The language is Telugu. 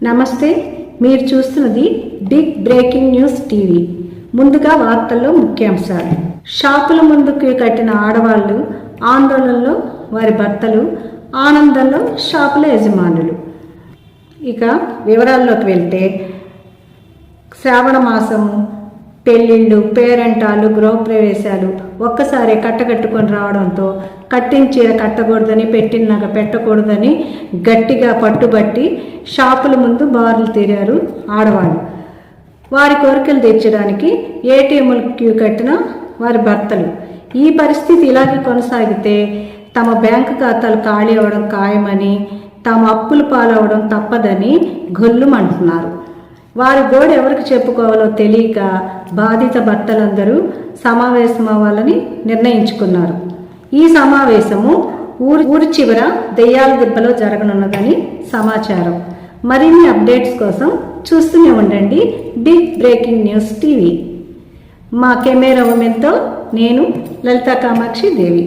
నమస్తే, మీరు చూస్తున్నది బిగ్ బ్రేకింగ్ న్యూస్ టీవీ. ముందుగా వార్తల్లో ముఖ్యాంశాలు. షాపుల ముందుకు కట్టిన ఆడవాళ్లు ఆందోళనలో వారి భర్తలు, ఆనందంలో షాపుల యజమానులు. ఇక వివరాల్లోకి వెళ్తే, శ్రావణ మాసము, పెళ్ళిళ్ళు, పేరంటాలు, గృహప్రవేశాలు ఒక్కసారి కట్టకట్టుకొని రావడంతో కట్టిన చీర కట్టకూడదని, పెట్టిన నగ పెట్టకూడదని గట్టిగా పట్టుబట్టి షాపుల ముందు బారులు తీరారు ఆడవాళ్ళు. వారి కోరికలు తీర్చడానికి ఏటీఎంలకు క్యూ కట్టిన వారి భర్తలు. ఈ పరిస్థితి ఇలాగే కొనసాగితే తమ బ్యాంకు ఖాతాలు ఖాళీ అవ్వడం ఖాయమని, తాము అప్పులు పాలవడం తప్పదని గొల్లుమంటున్నారు. వారి గోడు ఎవరికి చెప్పుకోవాలో తెలియక బాధిత భర్తలందరూ సమావేశం అవ్వాలని నిర్ణయించుకున్నారు. ఈ సమావేశము ఊరి చివర దెయ్యాల దిబ్బలో జరగనున్నదని సమాచారం. మరిన్ని అప్డేట్స్ కోసం చూస్తూనే ఉండండి బిగ్ బ్రేకింగ్ న్యూస్ టీవీ. మా కెమెరా ఉమెన్తో నేను లలితా కామాక్షి దేవి.